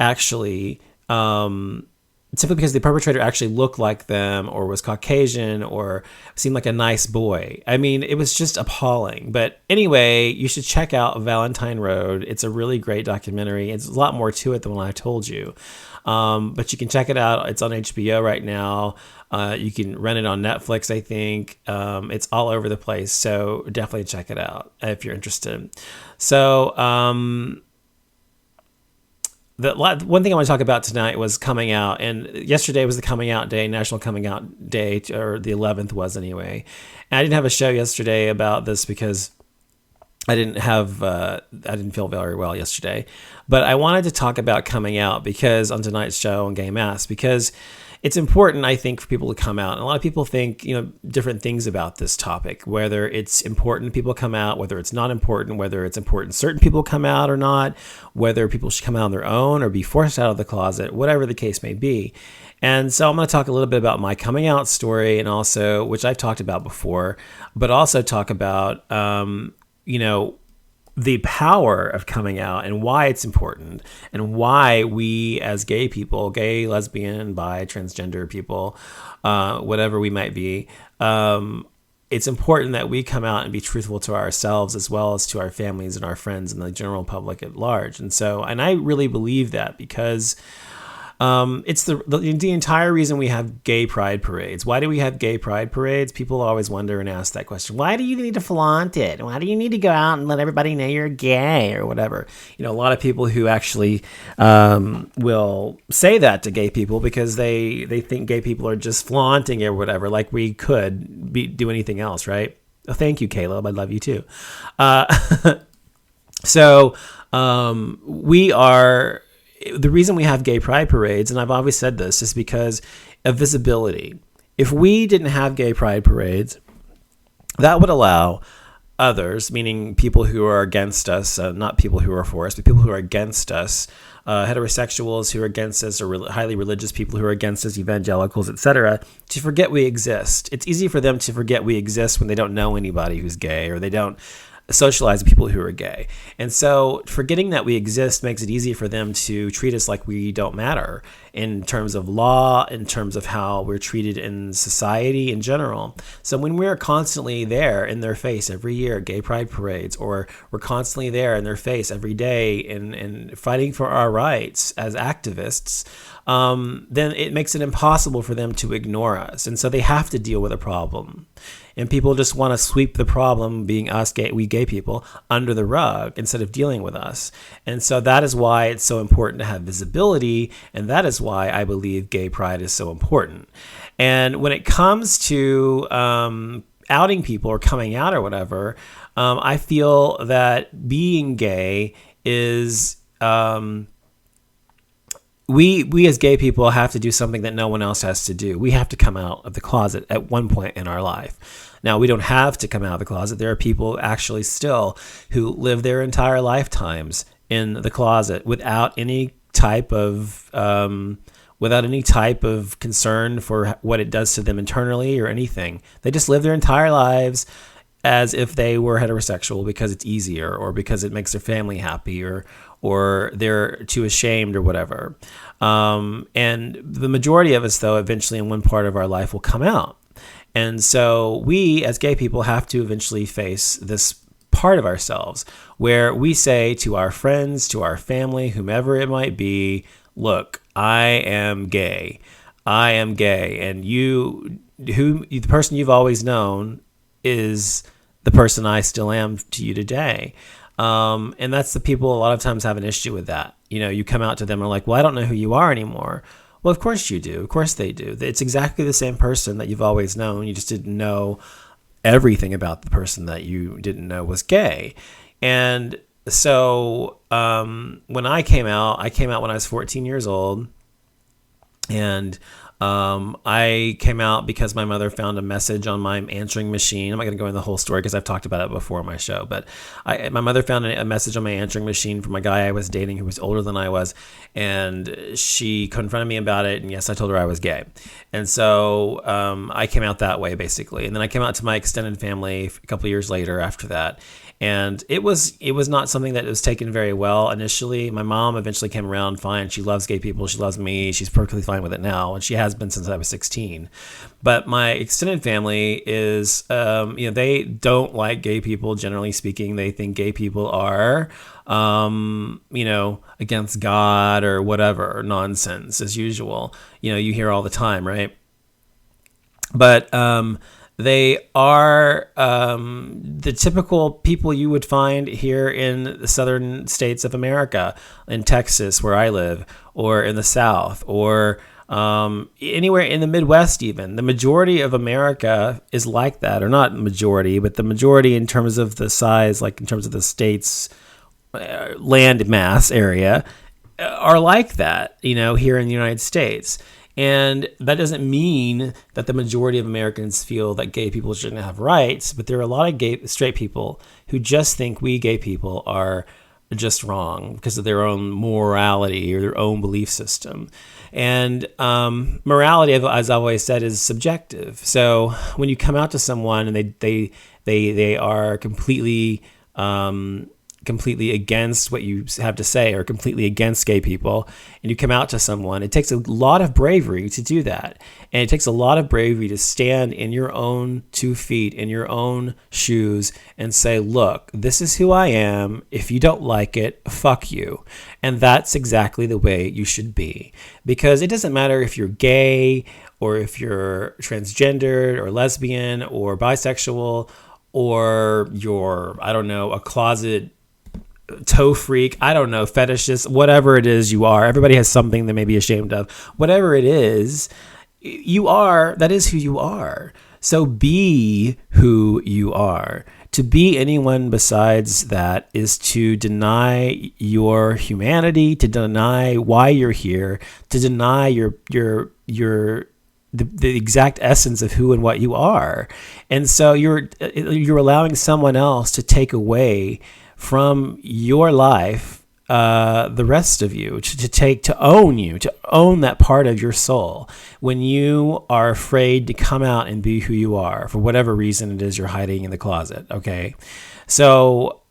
actually, simply because the perpetrator actually looked like them or was Caucasian or seemed like a nice boy. I mean, it was just appalling. But anyway, you should check out Valentine Road. It's a really great documentary. It's a lot more to it than what I told you. But you can check it out. It's on HBO right now. You can rent it on Netflix, I think. It's all over the place. So definitely check it out if you're interested. So, the one thing I want to talk about tonight was coming out, and yesterday was the coming out day, National Coming Out Day, or the 11th was anyway. And I didn't have a show yesterday about this because I didn't feel very well yesterday. But I wanted to talk about coming out because on tonight's show on Gay Mass, because it's important, I think, for people to come out. And a lot of people think, different things about this topic, whether it's important people come out, whether it's not important, whether it's important certain people come out or not, whether people should come out on their own or be forced out of the closet, whatever the case may be. And so I'm going to talk a little bit about my coming out story, and also, which I've talked about before, but also talk about, the power of coming out and why it's important, and why we as gay people, gay, lesbian, bi, transgender people, whatever we might be, it's important that we come out and be truthful to ourselves as well as to our families and our friends and the general public at large. And I really believe that because it's the entire reason we have gay pride parades. Why do we have gay pride parades? People always wonder and ask that question. Why do you need to flaunt it? Why do you need to go out and let everybody know you're gay or whatever? A lot of people who actually will say that to gay people because they think gay people are just flaunting it or whatever, like we could do anything else, right? Oh, thank you, Caleb. I love you too. We are... The reason we have gay pride parades, and I've always said this, is because of visibility. If we didn't have gay pride parades, that would allow others, meaning people who are against us, not people who are for us, but people who are against us, heterosexuals who are against us, or highly religious people who are against us, evangelicals, etc., to forget we exist. It's easy for them to forget we exist when they don't know anybody who's gay, or they don't socialize with people who are gay. And so forgetting that we exist makes it easy for them to treat us like we don't matter in terms of law, in terms of how we're treated in society in general. So when we're constantly there in their face every year at gay pride parades, or we're constantly there in their face every day in fighting for our rights as activists, then it makes it impossible for them to ignore us. And so they have to deal with a problem. And people just want to sweep the problem, being us, we gay people, under the rug instead of dealing with us. And so that is why it's so important to have visibility. And that is why I believe gay pride is so important. And when it comes to outing people or coming out or whatever, I feel that being gay is... We as gay people have to do something that no one else has to do. We have to come out of the closet at one point in our life. Now, we don't have to come out of the closet. There are people actually still who live their entire lifetimes in the closet without any type of concern for what it does to them internally or anything. They just live their entire lives as if they were heterosexual because it's easier, or because it makes their family happy, or they're too ashamed or whatever. And the majority of us, though, eventually in one part of our life will come out. And so we as gay people have to eventually face this part of ourselves where we say to our friends, to our family, whomever it might be, look, I am gay. I am gay. And the person you've always known is the person I still am to you today. And that's the people a lot of times have an issue with that. You come out to them and are like, well, I don't know who you are anymore. Well, of course you do. Of course they do. It's exactly the same person that you've always known. You just didn't know everything about the person that you didn't know was gay. And so when I came out when I was 14 years old. And I came out because my mother found a message on my answering machine. I'm not going to go into the whole story because I've talked about it before on my show, but my mother found a message on my answering machine from a guy I was dating who was older than I was, and she confronted me about it, and yes, I told her I was gay. And so I came out that way, basically. And then I came out to my extended family a couple of years later after that. And it was not something that was taken very well initially. My mom eventually came around fine. She loves gay people. She loves me. She's perfectly fine with it now, and she has been since I was 16. But my extended family is, they don't like gay people, generally speaking. They think gay people are, against God or whatever nonsense as usual. You hear all the time, right? But they are the typical people you would find here in the southern states of America, in Texas, where I live, or in the South, or anywhere in the Midwest even. The majority of America is like that, or not majority, but the majority in terms of the size, like in terms of the state's land mass area, are like that, here in the United States. And that doesn't mean that the majority of Americans feel that gay people shouldn't have rights, but there are a lot of straight people who just think we gay people are just wrong because of their own morality or their own belief system. And morality, as I've always said, is subjective. So when you come out to someone and they are completely against what you have to say, or completely against gay people, and you come out to someone, it takes a lot of bravery to do that. And it takes a lot of bravery to stand in your own 2 feet, in your own shoes, and say, look, this is who I am. If you don't like it, fuck you. And that's exactly the way you should be. Because it doesn't matter if you're gay, or if you're transgendered, or lesbian, or bisexual, or you're, I don't know, a closet toe freak, I don't know, fetishist, whatever it is you are. Everybody has something they may be ashamed of. Whatever it is, that is who you are. So be who you are. To be anyone besides that is to deny your humanity, to deny why you're here, to deny the exact essence of who and what you are. And so you're allowing someone else to take away from your life the rest of you, to own that part of your soul, when you are afraid to come out and be who you are for whatever reason it is you're hiding in the closet. Okay, so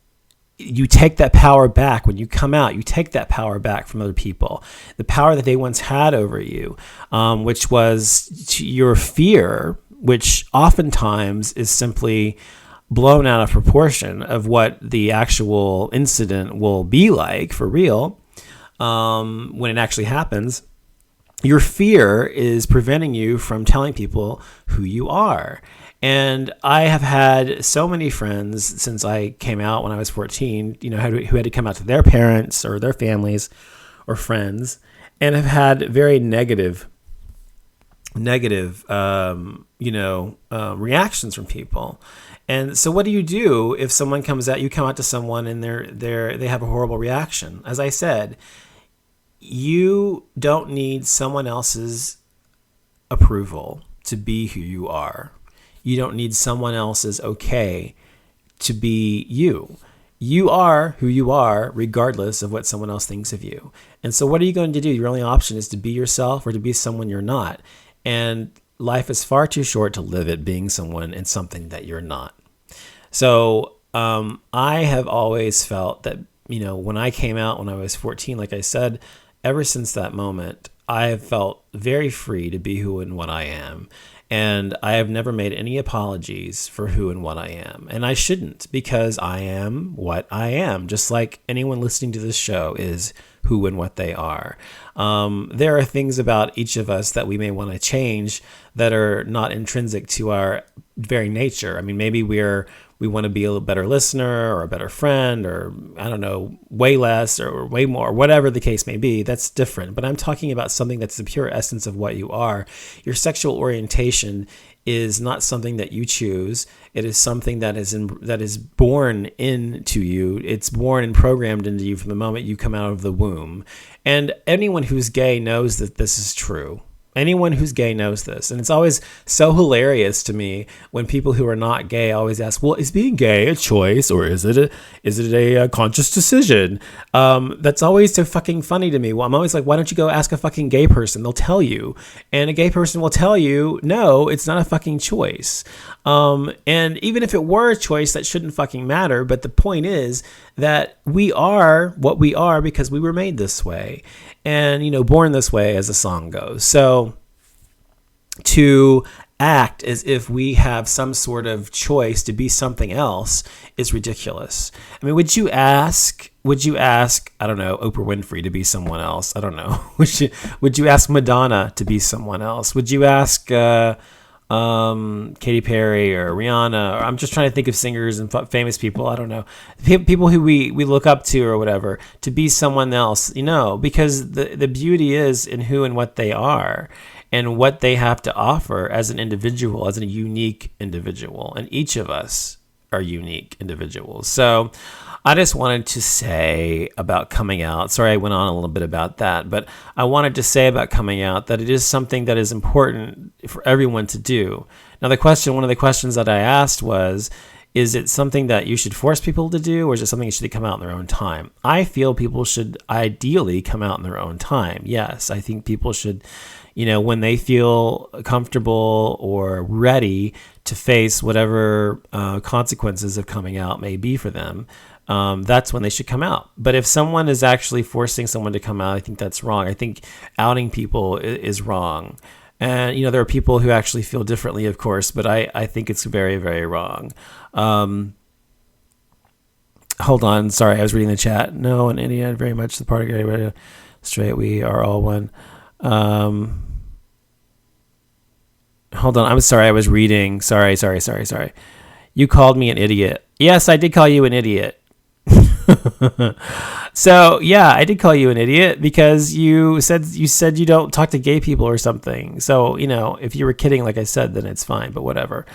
you take that power back. When you come out, you take that power back from other people, the power that they once had over you, which was your fear, which oftentimes is simply blown out of proportion of what the actual incident will be like for real when it actually happens. Your fear is preventing you from telling people who you are. And I have had so many friends since I came out when I was 14, who had to come out to their parents or their families or friends, and have had very negative reactions from people. And so what do you do if someone comes out, you come out to someone and they have a horrible reaction? As I said, you don't need someone else's approval to be who you are. You don't need someone else's okay to be you. You are who you are, regardless of what someone else thinks of you. And so what are you going to do? Your only option is to be yourself or to be someone you're not. And life is far too short to live it being someone and something that you're not. So I have always felt that, when I came out when I was 14, like I said, ever since that moment, I have felt very free to be who and what I am. And I have never made any apologies for who and what I am. And I shouldn't, because I am what I am, just like anyone listening to this show is who and what they are. There are things about each of us that we may want to change that are not intrinsic to our very nature. I mean, maybe we want to be a better listener or a better friend, or I don't know, way less or way more, whatever the case may be. That's different. But I'm talking about something that's the pure essence of what you are. Your sexual orientation is not something that you choose. It is something that is born into you. It's born and programmed into you from the moment you come out of the womb. And anyone who's gay knows that this is true. Anyone who's gay knows this. And it's always so hilarious to me when people who are not gay always ask, well, is being gay a choice or is it a conscious decision? That's always so fucking funny to me. Well, I'm always like, why don't you go ask a fucking gay person? They'll tell you. And a gay person will tell you, no, it's not a fucking choice. And even if it were a choice, that shouldn't fucking matter. But the point is that we are what we are because we were made this way. And, born this way, as the song goes. So to act as if we have some sort of choice to be something else is ridiculous. I mean, would you ask, I don't know, Oprah Winfrey to be someone else? I don't know. Would you ask Madonna to be someone else? Would you ask Katy Perry or Rihanna? Or I'm just trying to think of singers and famous people. I don't know. People who we look up to or whatever, to be someone else, because the beauty is in who and what they are and what they have to offer as an individual, as a unique individual. And each of us are unique individuals. So I just wanted to say about coming out. Sorry, I went on a little bit about that, but I wanted to say about coming out that it is something that is important for everyone to do. Now, one of the questions that I asked was, is it something that you should force people to do, or is it something that should come out in their own time? I feel people should ideally come out in their own time. Yes, I think people should, when they feel comfortable or ready to face whatever consequences of coming out may be for them, that's when they should come out. But if someone is actually forcing someone to come out, I think that's wrong. I think outing people is wrong. And, there are people who actually feel differently, of course, but I think it's very, very wrong. Hold on. Sorry, I was reading the chat. No, in India, very much the part of gay, straight, we are all one. Hold on. I'm sorry. I was reading. Sorry. You called me an idiot. Yes, I did call you an idiot. So yeah, I did call you an idiot because you said you don't talk to gay people or something. So if you were kidding, like I said, then it's fine. But whatever.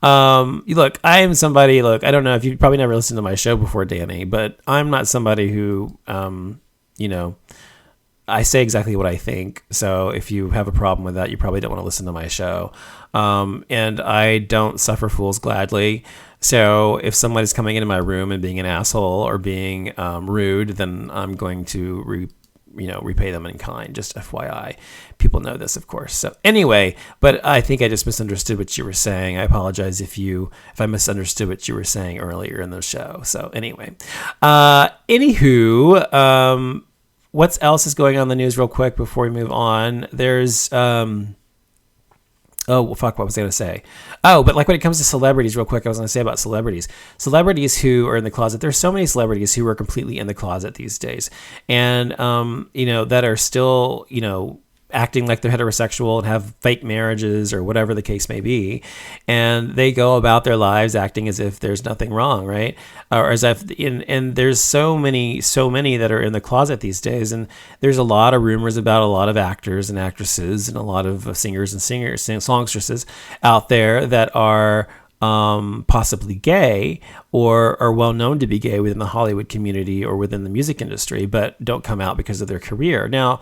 Look, I am somebody. Look, I don't know if you probably never listened to my show before, Danny, but I'm not somebody who, I say exactly what I think. So if you have a problem with that, you probably don't want to listen to my show. And I don't suffer fools gladly. So if somebody's coming into my room and being an asshole or being rude, then I'm going to repay them in kind. Just FYI, people know this, of course. So anyway, but I think I just misunderstood what you were saying. I apologize if I misunderstood what you were saying earlier in the show. So anyway, anywho, what else is going on in the news real quick before we move on? There's, what was I going to say? Oh, but like when it comes to celebrities, real quick, I was going to say about celebrities who are in the closet. There's so many celebrities who are completely in the closet these days. And, that are still, acting like they're heterosexual and have fake marriages or whatever the case may be. And they go about their lives acting as if there's nothing wrong, right? Or as if, and there's so many that are in the closet these days. And there's a lot of rumors about a lot of actors and actresses and a lot of singers and songstresses out there that are possibly gay or are well known to be gay within the Hollywood community or within the music industry, but don't come out because of their career. Now,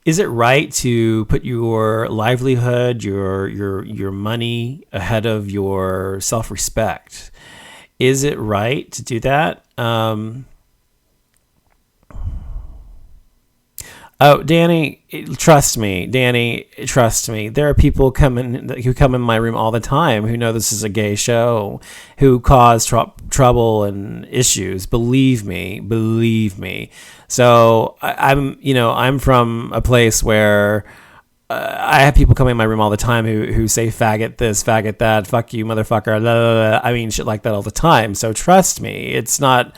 is it right to put your livelihood, your money ahead of your self-respect? Is it right to do that? Oh, Danny, trust me. There are people who come in my room all the time who know this is a gay show, who cause trouble and issues. Believe me. So I'm from a place where I have people come in my room all the time who say faggot this, faggot that, fuck you, motherfucker. Blah, blah, blah. I mean, shit like that all the time. So trust me, it's not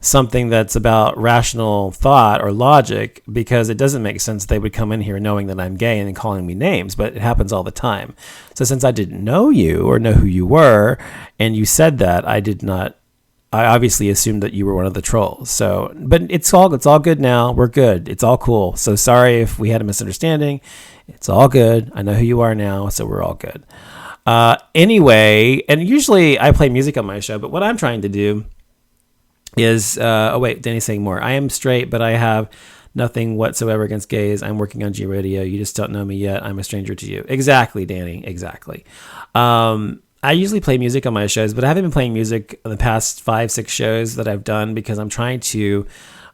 something that's about rational thought or logic, because it doesn't make sense they would come in here knowing that I'm gay and then calling me names, but it happens all the time. So since I didn't know you or know who you were, and you said that, I obviously assumed that you were one of the trolls. So, but it's all good now. We're good. It's all cool. So sorry if we had a misunderstanding. It's all good. I know who you are now, so we're all good. Anyway, and usually I play music on my show, but what I'm trying to do is, Danny's saying more. I am straight, but I have Nothing whatsoever against gays. I'm working on G Radio. You just don't know me yet. I'm a stranger to you. Exactly, Danny. Exactly. I usually play music on my shows, but I haven't been playing music in the past 5-6 shows that I've done because I'm trying to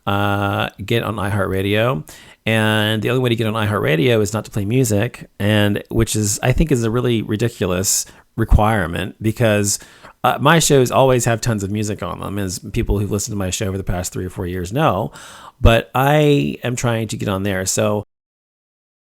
get on iHeartRadio. And the only way to get on iHeartRadio is not to play music, and which is, I think, is a really ridiculous requirement because my shows always have tons of music on them, as people who've listened to my show over the past 3 or 4 years know. But I am trying to get on there. So